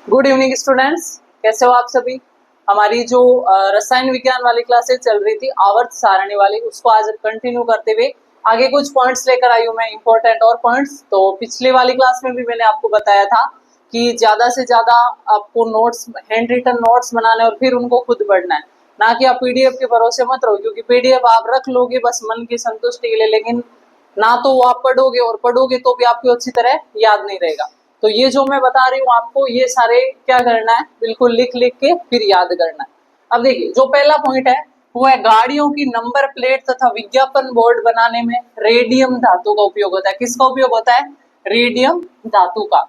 Good evening students, कैसे हो आप सभी। हमारी जो रसायन विज्ञान वाली क्लासेस चल रही थी आवर्त सारणी वाली, उसको आज कंटिन्यू करते हुए आगे कुछ पॉइंट्स लेकर आई हूँ मैं, इंपॉर्टेंट और पॉइंट्स। तो पिछले वाली क्लास में भी मैंने आपको बताया था कि ज्यादा से ज्यादा आपको नोट्स, हैंड रिटन नोट्स बनाने और फिर उनको खुद पढ़ना है, ना कि आप पीडीएफ के भरोसे मत रहो, क्योंकि पीडीएफ आप रख लोगे बस मन की संतुष्टि के लिए, लेकिन ना तो वो आप पढ़ोगे और पढ़ोगे तो भी आपको अच्छी तरह याद नहीं रहेगा। तो ये जो मैं बता रही हूँ आपको, ये सारे क्या करना है, बिल्कुल लिख लिख के फिर याद करना है। अब देखिए, जो पहला पॉइंट है वो है गाड़ियों की नंबर प्लेट तथा विज्ञापन बोर्ड बनाने में रेडियम धातु का उपयोग होता है। किसका उपयोग होता है? रेडियम धातु का।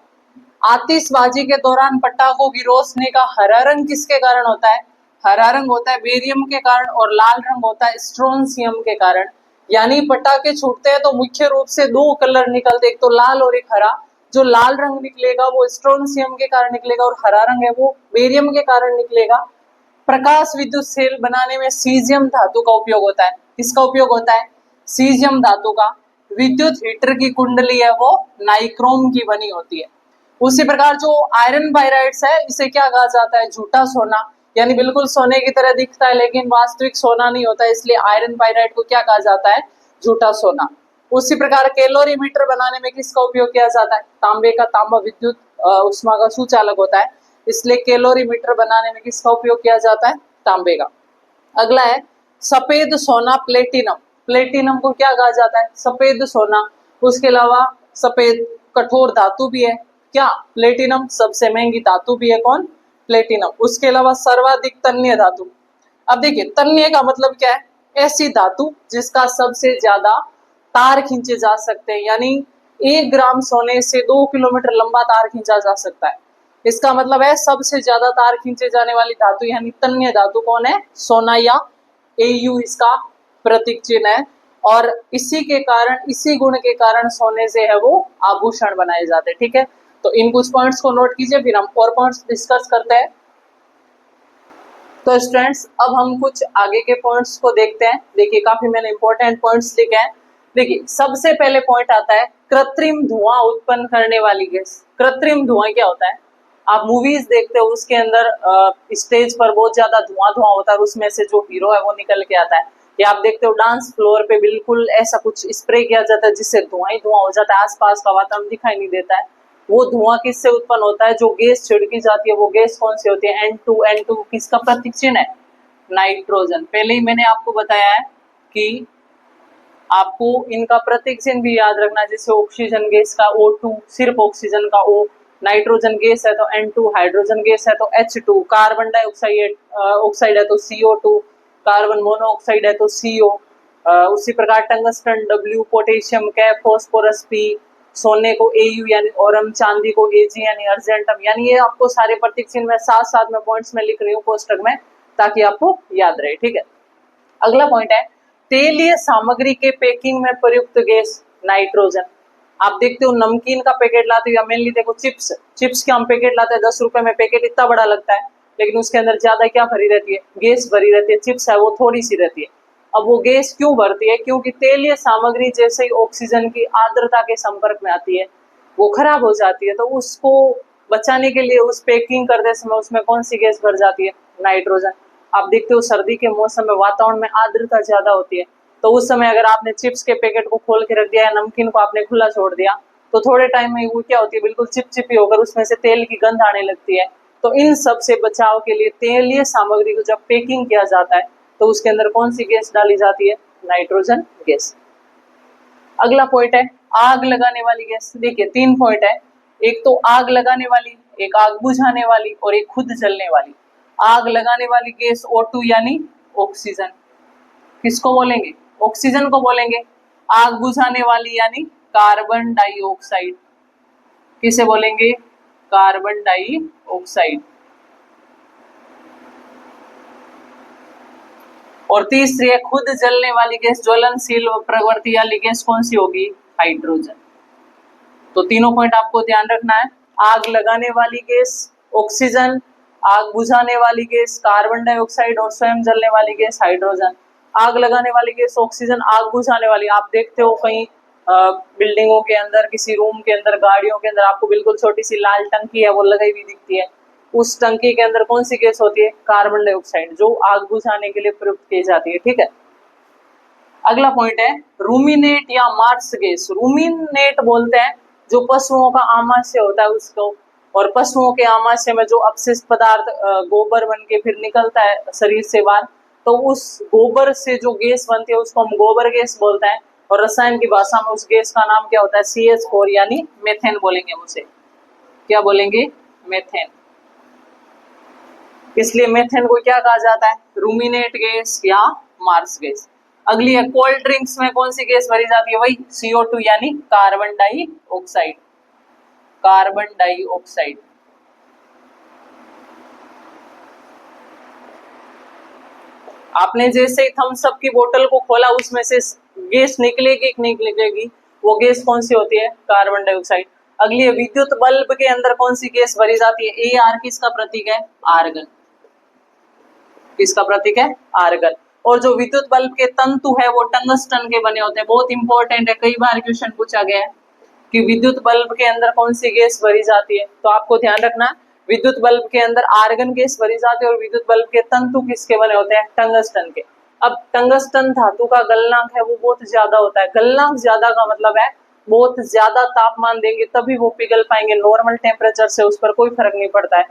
आतिशबाजी के दौरान पटाखों की रोशनी का हरा रंग किसके कारण होता है? हरा रंग होता है बेरियम के कारण, और लाल रंग होता है स्ट्रोंसियम के कारण। यानी पटाखे छूटते हैं तो मुख्य रूप से दो कलर निकलते, एक तो लाल और एक हरा। जो लाल रंग निकलेगा वो स्ट्रोंसियम के कारण निकलेगा, और हरा रंग है वो बेरियम के कारण निकलेगा। प्रकाश विद्युत सेल बनाने में सीजियम धातु का उपयोग होता है। किसका उपयोग होता है? सीजियम धातु का। विद्युत हीटर की कुंडली है वो नाइक्रोम की बनी होती है। उसी प्रकार जो आयरन पायराइड्स है, इसे क्या कहा जाता है? झूठा सोना। यानी बिल्कुल सोने की तरह दिखता है लेकिन वास्तविक सोना नहीं होता है, इसलिए आयरन पायराइड को क्या कहा जाता है? झूठा सोना। उसी प्रकार कैलोरीमीटर बनाने में किसका उपयोग किया जाता है? तांबे का। तांबा विद्युत उष्मा का सुचालक होता है, इसलिए कैलोरीमीटर बनाने में किसका उपयोग किया जाता है? तांबे का। अगला है सफेद सोना प्लेटिनम। प्लेटिनम को क्या कहा जाता है? सफेद सोना। उसके अलावा सफेद कठोर धातु भी है। क्या? प्लेटिनम सबसे महंगी धातु भी है। कौन? प्लेटिनम। उसके अलावा सर्वाधिक तन्य धातु। अब देखिए, तन्य का मतलब क्या है? ऐसी धातु जिसका सबसे ज्यादा तार खींचे जा सकते हैं, यानी 1 ग्राम सोने से 2 किलोमीटर लंबा तार खींचा जा सकता है। इसका मतलब है सबसे ज्यादा तार खींचे जाने वाली धातु यानी तन्य धातु कौन है? सोना, या Au इसका प्रतीक चिन्ह है। और इसी के कारण, इसी गुण के कारण सोने से है वो आभूषण बनाए जाते हैं। ठीक है, तो इन कुछ पॉइंट्स को नोट कीजिए, फिर हम और पॉइंट्स डिस्कस करते हैं। तो स्टूडेंट्स, अब हम कुछ आगे के पॉइंट्स को देखते हैं। देखिए, काफी मैंने इंपॉर्टेंट पॉइंट्स लिखे हैं। देखिए, सबसे पहले पॉइंट आता है कृत्रिम धुआं उत्पन्न करने वाली गैस। कृत्रिम धुआं क्या होता है? आप मूवीज देखते हो, उसके अंदर स्टेज पर बहुत ज्यादा धुआं धुआं होता है और उसमें से जो हीरो है वो निकल के आता है। या आप देखते हो डांस फ्लोर पे बिल्कुल ऐसा कुछ स्प्रे किया जाता है जिससे धुआं ही धुआं हो जाता है, आसपास का वातावरण दिखाई नहीं देता है। वो धुआं किससे उत्पन्न होता है? जो गैस छिड़की जाती है वो गैस कौन सी होती है? N2। N2 किसका प्रतीक चिन्ह है? नाइट्रोजन। पहले ही मैंने आपको बताया है कि आपको इनका प्रतीक चिन्ह भी याद रखना है। जैसे ऑक्सीजन गैस का O2, सिर्फ ऑक्सीजन का O। नाइट्रोजन गैस है तो N2, हाइड्रोजन गैस है तो H2, कार्बन डाइऑक्साइड ऑक्साइड है तो CO2, कार्बन मोनोऑक्साइड है तो CO। उसी प्रकार tungsten W, potassium K, phosphorus P, सोने को Au यानी औरम, चांदी को Ag यानी अर्जेंटम। यानी ये आपको सारे प्रतीक चिन्ह में साथ साथ में पॉइंट्स में लिख रही हूँ कोष्टक में, ताकि आपको याद रहे। ठीक है, अगला पॉइंट है तेलीय सामग्री के पैकिंग में प्रयुक्त गैस नाइट्रोजन। आप देखते हो नमकीन का पैकेट लाते हो, या मेनली देखो चिप्स, चिप्स के हम पैकेट लाते हैं 10 रुपए में, पैकेट इतना बड़ा लगता है लेकिन उसके अंदर ज्यादा क्या भरी रहती है? गैस भरी रहती है। चिप्स है वो थोड़ी सी रहती है। अब वो गैस क्यों भरती है? क्योंकि तेलीय सामग्री जैसे ही ऑक्सीजन की आर्द्रता के संपर्क में आती है वो खराब हो जाती है, तो उसको बचाने के लिए उस पैकिंग करते समय उसमें कौन सी गैस भर जाती है? नाइट्रोजन। आप देखते हो सर्दी के मौसम में वातावरण में आर्द्रता ज्यादा होती है, तो उस समय अगर आपने चिप्स के पैकेट को खोल के रख दिया या नमकीन को आपने खुला छोड़ दिया तो थोड़े टाइम में वो क्या होती है? बिल्कुल चिपचिपी होकर उसमें से तेल की गंध आने लगती है। तो इन सब से बचाव के लिए तेलीय सामग्री को जब पैकिंग किया जाता है तो उसके अंदर कौन सी गैस डाली जाती है? Nitrogen gas. अगला पॉइंट है आग लगाने वाली गैस। देखिए, 3 पॉइंट है, एक तो आग लगाने वाली, एक आग बुझाने वाली और एक खुद जलने वाली। आग लगाने वाली गैस O2 यानी ऑक्सीजन। किसको बोलेंगे? ऑक्सीजन को बोलेंगे। आग बुझाने वाली यानी कार्बन डाइऑक्साइड। किसे बोलेंगे? Carbon dioxide. और तीसरी है खुद जलने वाली गैस, ज्वलनशील प्रवृत्ति वाली गैस कौन सी होगी? हाइड्रोजन। तो तीनों पॉइंट आपको ध्यान रखना है। आग लगाने वाली गैस ऑक्सीजन, आग बुझाने वाली गैस कार्बन डाइऑक्साइड और स्वयं जलने वाली गैस हाइड्रोजन। आग लगाने वाली गैस ऑक्सीजन, आग बुझाने वाली आप देखते हो कहीं बिल्डिंगों के अंदर, किसी रूम के अंदर, गाड़ियों के अंदर आपको बिल्कुल छोटी सी लाल टंकी है वो लगाई हुई दिखती है। उस टंकी के अंदर कौन सी गैस होती है? कार्बन डाइऑक्साइड, जो आग बुझाने के लिए प्रयुक्त की जाती है। ठीक है, अगला पॉइंट है रूमिनेट या मार्स गैस। रूमिनेट बोलते हैं जो पशुओं का आमाशय होता है उसको, और पशुओं के आमाशय में जो अपशिष्ट पदार्थ गोबर बन के फिर निकलता है शरीर से बाहर, तो उस गोबर से जो गैस बनती है उसको हम गोबर गैस बोलते हैं, और रसायन की भाषा में उस गैस का नाम क्या होता है? CH4 यानी मेथेन बोलेंगे हम उसे। क्या बोलेंगे? मेथेन। इसलिए मेथेन को क्या कहा जाता है? रूमिनेट गैस या मार्स गैस। अगली है कोल्ड ड्रिंक्स में कौन सी गैस भरी जाती है? वही CO2 यानी कार्बन डाइऑक्साइड। Carbon dioxide. आपने जैसे ही थम्स अप की बोतल को खोला उसमें से गैस निकलेगी कि नहीं निकलेगी? वो गैस कौन सी होती है? Carbon dioxide. अगली है विद्युत बल्ब के अंदर कौन सी गैस भरी जाती है? AR किसका प्रतीक है? आर्गन। किसका प्रतीक है? आर्गन। और जो विद्युत बल्ब के तंतु है वो टंगस्टन के बने होते हैं। बहुत इंपॉर्टेंट है, कई बार क्वेश्चन पूछा गया है कि विद्युत बल्ब के अंदर कौन सी गैस भरी जाती है, तो आपको ध्यान रखना विद्युत बल्ब के अंदर आर्गन गैस भरी जाती है, और विद्युत बल्ब के तंतु किसके बने होते हैं? टंगस्टन के। अब टंगस्टन धातु का गलनांक है वो बहुत ज्यादा होता है। गलनांक ज्यादा का मतलब है बहुत ज्यादा तापमान देंगे तभी वो पिघल पाएंगे, नॉर्मल टेम्परेचर से उस पर कोई फर्क नहीं पड़ता है।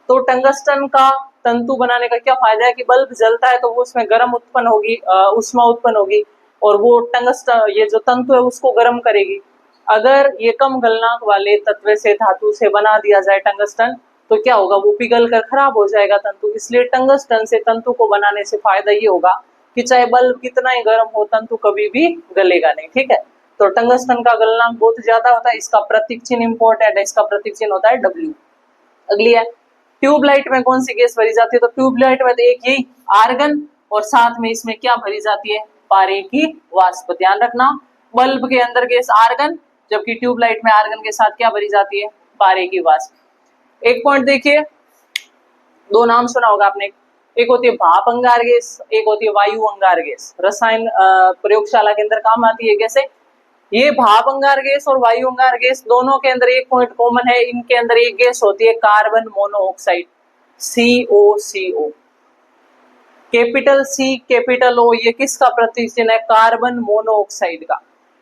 तो टंगस्टन का तंतु बनाने का क्या फायदा है कि बल्ब जलता है तो वो उसमें गर्म उत्पन्न होगी, उष्मा उत्पन्न होगी, और वो टंगस्टन ये जो तंतु है उसको गर्म करेगी। अगर ये कम गलनांक वाले तत्व से धातु से बना दिया जाए टंगस्टन, तो क्या होगा? वो पिघल कर खराब हो जाएगा तंतु। इसलिए टंगस्टन से तंतु को बनाने से फायदा ये होगा कि चाहे बल्ब कितना ही गर्म हो तंतु कभी भी गलेगा नहीं। ठीक है, तो टंगस्टन का गलनांक बहुत ज्यादा होता है। इसका प्रतीक चिन्ह इंपॉर्टेंट है, इसका प्रतीक चिन्ह होता है W। अगली है ट्यूबलाइट में कौन सी गैस भरी जाती है? तो ट्यूबलाइट में तो एक यही आर्गन, और साथ में इसमें क्या भरी जाती है? पारे की वाष्प। ध्यान रखना, बल्ब के अंदर गैस आर्गन, जबकि ट्यूबलाइट में आर्गन के साथ क्या भरी जाती है? पारे की वाष्प। एक पॉइंट देखिए, दो नाम सुना होगा आपने, एक होती है भाप अंगार गैस, एक होती है वायु अंगार गैस। रसायन प्रयोगशाला के अंदर काम आती है। कैसे? ये भाप अंगार गैस और वायु अंगार गैस दोनों के अंदर एक पॉइंट कॉमन है, इनके अंदर एक गैस होती है carbon monoxide, COCO। Capital C capital O ये किसका प्रतीक चिन्ह है? कार्बन मोनोऑक्साइड का।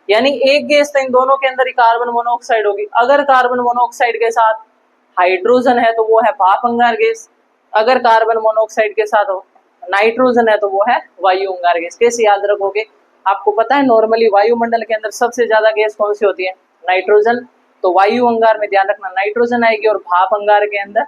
यानी एक गैस तो इन दोनों के अंदर ही कार्बन मोनोऑक्साइड होगी। अगर कार्बन मोनोऑक्साइड के साथ हाइड्रोजन है तो वो है भाप अंगार गैस, अगर कार्बन मोनोऑक्साइड के साथ नाइट्रोजन है तो वो है वायु अंगार गैस। कैसे याद रखोगे? आपको पता है नॉर्मली वायुमंडल के अंदर सबसे ज्यादा गैस कौन सी होती है? नाइट्रोजन। तो वायु अंगार में ध्यान रखना नाइट्रोजन आएगी, और भाप अंगार के अंदर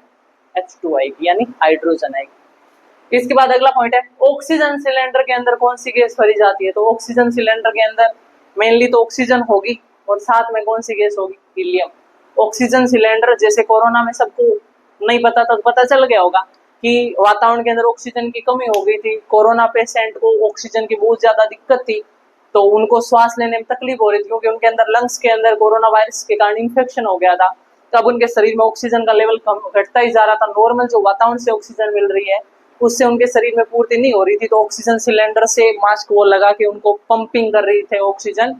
H2 आएगी यानी हाइड्रोजन आएगी। इसके बाद अगला पॉइंट है ऑक्सीजन सिलेंडर के अंदर कौन सी गैस भरी जाती है? तो ऑक्सीजन सिलेंडर के अंदर मेनली तो ऑक्सीजन होगी, और साथ में कौन सी गैस होगी? हीलियम। ऑक्सीजन सिलेंडर, जैसे कोरोना में सबको नहीं पता था तो पता चल गया होगा कि वातावरण के अंदर ऑक्सीजन की कमी हो गई थी, कोरोना पेशेंट को ऑक्सीजन की बहुत ज्यादा दिक्कत थी, तो उनको श्वास लेने में तकलीफ हो रही थी क्योंकि उनके अंदर लंग्स के अंदर कोरोना वायरस के कारण इन्फेक्शन हो गया था। तब उनके शरीर में ऑक्सीजन का लेवल कम घटता ही जा रहा था। नॉर्मल जो वातावरण से ऑक्सीजन मिल रही है उससे उनके शरीर में पूर्ति नहीं हो रही थी, तो ऑक्सीजन सिलेंडर से मास्क वो लगा के उनको पंपिंग कर रही थे ऑक्सीजन।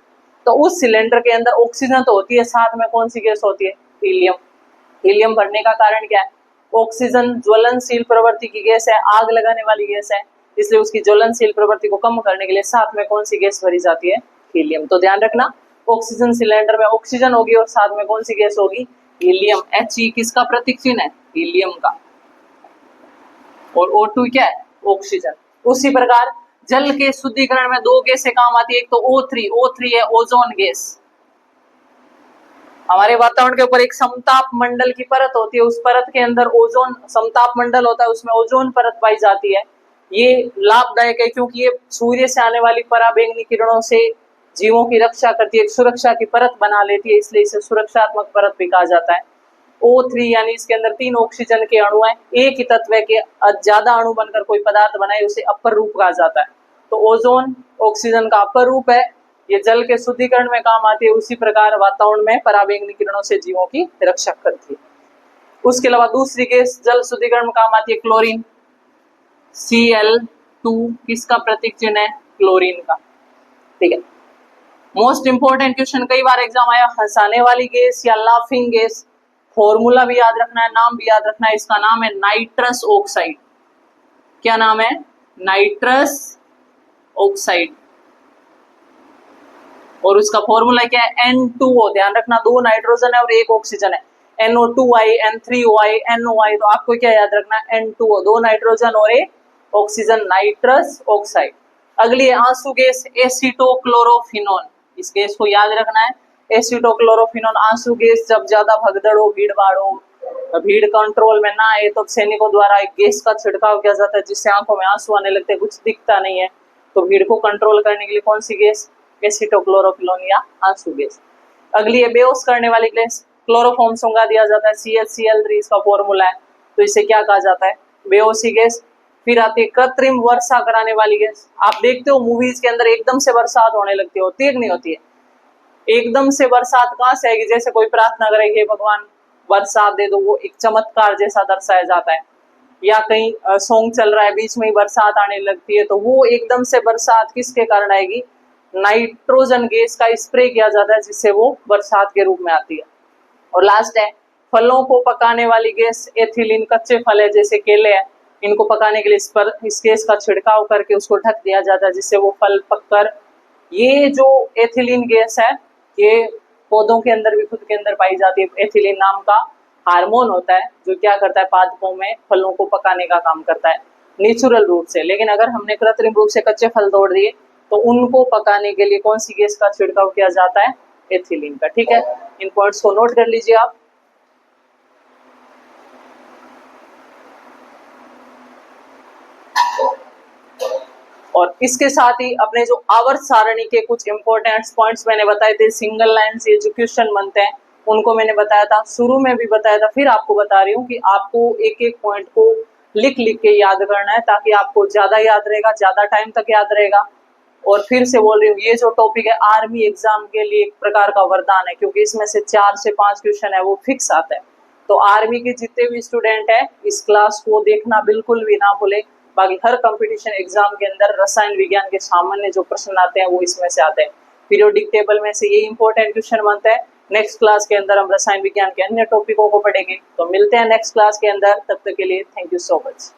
तो उस सिलेंडर के अंदर ऑक्सीजन तो होती है, साथ में कौन सी गैस होती है? हीलियम। हीलियम भरने का कारण क्या है? ऑक्सीजन ज्वलनशील प्रवृत्ति की गैस है, आग लगाने वाली गैस है, इसलिए उसकी ज्वलनशील प्रवृत्ति को कम करने के लिए साथ में कौन सी गैस भरी जाती है? हीलियम। तो ध्यान रखना ऑक्सीजन सिलेंडर में ऑक्सीजन होगी और साथ में कौन सी गैस होगी? हीलियम। He किसका प्रतीक चिन्ह है? हीलियम का। और O2 क्या है? ऑक्सीजन। उसी प्रकार जल के शुद्धिकरण में दो गैसें काम आती है, एक तो O3 है ओजोन गैस। हमारे वातावरण के ऊपर एक समताप मंडल की परत होती है, उस परत के अंदर ओजोन समताप मंडल होता है, उसमें ओजोन परत पाई जाती है। ये लाभदायक है क्योंकि ये सूर्य से आने वाली पराबैंगनी किरणों से जीवों की रक्षा करती है, एक सुरक्षा की परत बना लेती है, इसलिए इसे सुरक्षात्मक परत भी कहा जाता है। O3 यानी इसके अंदर 3 ऑक्सीजन के अणु हैं, एक ही तत्व के ज्यादा अणु बनकर कोई पदार्थ बनाए उसे अपर रूप कहा जाता है। तो ओजोन ऑक्सीजन का अपर रूप है, ये जल के शुद्धिकरण में काम आती है, उसी प्रकार वातावरण में पराबैंगनी किरणों से जीवों की रक्षा करती है। उसके अलावा दूसरी गैस जल शुद्धिकरण में काम आती है क्लोरीन, Cl2 किसका प्रतीक चिन्ह है? क्लोरीन का। ठीक है, मोस्ट इंपोर्टेंट क्वेश्चन कई बार एग्जाम आया, हंसाने वाली गैस या लाफिंग गैस, फॉर्मूला भी याद रखना है, नाम भी याद रखना है। इसका नाम है नाइट्रस ऑक्साइड। क्या नाम है? Nitrous oxide. और उसका फॉर्मूला क्या है? N2O। ध्यान रखना, 2 नाइट्रोजन है और 1 ऑक्सीजन है। NO2I, N3OI, NOI। तो आपको क्या याद रखना है? N2O, 2 नाइट्रोजन और 1 ऑक्सीजन, नाइट्रस ऑक्साइड। अगली है आंसू गैस, एसिटोक्लोरोफिनोन। इस गैस को याद रखना है, एसिटोक्लोरोफिनोन। आंसू गैस जब ज्यादा भगदड़ हो, भीड़ भाड़ हो, भीड़ कंट्रोल में ना आए, तो सैनिकों द्वारा एक गैस का छिड़काव किया जाता है जिससे आंखों में आंसू आने लगते हैं, कुछ दिखता नहीं है। तो भीड़ को कंट्रोल करने के लिए कौन सी गैस? एसिटोक्लोरोफिनोन या आंसू गैस। अगली है बेहोश करने वाली गैस, क्लोरोफॉर्म सूंघा दिया जाता है, CH-Cl3 इसका फॉर्मूला है। तो इसे क्या कहा जाता है? बेहोशी गैस। फिर आती है कृत्रिम वर्षा कराने वाली गैस। आप देखते हो मूवीज के अंदर एकदम से बरसात होने लगती है, होती है कि नहीं होती है? एकदम से बरसात कहाँ से आएगी? जैसे कोई प्रार्थना करे, हे भगवान बरसात दे दो, वो एक चमत्कार जैसा दर्शाया जाता है। या कहीं सॉन्ग चल रहा है, बीच में ही बरसात आने लगती है, तो वो एकदम से बरसात किसके कारण आएगी? नाइट्रोजन गैस का स्प्रे किया जाता है जिससे वो बरसात के रूप में आती है। और लास्ट है फलों को पकाने वाली गैस, एथिलीन। कच्चे फल है जैसे केले है, इनको पकाने के लिए इस गैस का छिड़काव करके उसको ढक दिया जाता है जिससे वो फल पककर, ये जो एथिलीन गैस है ये पौधों के अंदर भी खुद के अंदर पाई जाती है। एथिलीन नाम का हार्मोन होता है जो क्या करता है? पादपों में फलों को पकाने का काम करता है नेचुरल रूप से। लेकिन अगर हमने कृत्रिम रूप से कच्चे फल तोड़ दिए तो उनको पकाने के लिए कौन सी गैस का छिड़काव किया जाता है? एथिलीन का। ठीक है, इन पॉइंट्स को नोट कर लीजिए आप। और इसके साथ ही अपने जो आवर्त सारणी के कुछ इंपॉर्टेंट पॉइंट्स मैंने बताए थे, सिंगल लाइन से जो क्वेश्चन बनते हैं उनको मैंने बताया था, शुरू में भी बताया था, फिर आपको बता रही हूँ कि आपको एक एक पॉइंट को लिख लिख के याद करना है ताकि आपको ज्यादा याद रहेगा, ज्यादा टाइम तक याद रहेगा। और फिर से बोल रही हूँ, ये जो टॉपिक है आर्मी एग्जाम के लिए एक प्रकार का वरदान है, क्योंकि इसमें से 4 से 5 क्वेश्चन है वो फिक्स आता है। तो आर्मी के जितने भी स्टूडेंट हैं इस क्लास को देखना बिल्कुल भी ना भूले। बाकी हर कंपटीशन एग्जाम के अंदर रसायन विज्ञान के सामान्य जो प्रश्न आते हैं वो इसमें से आते हैं। पीरियोडिक टेबल में से ये इंपॉर्टेंट क्वेश्चन बनता है। नेक्स्ट क्लास के अंदर हम रसायन विज्ञान के अन्य टॉपिकों को पढ़ेंगे। तो मिलते हैं नेक्स्ट क्लास के अंदर, तब तक के लिए थैंक यू सो मच।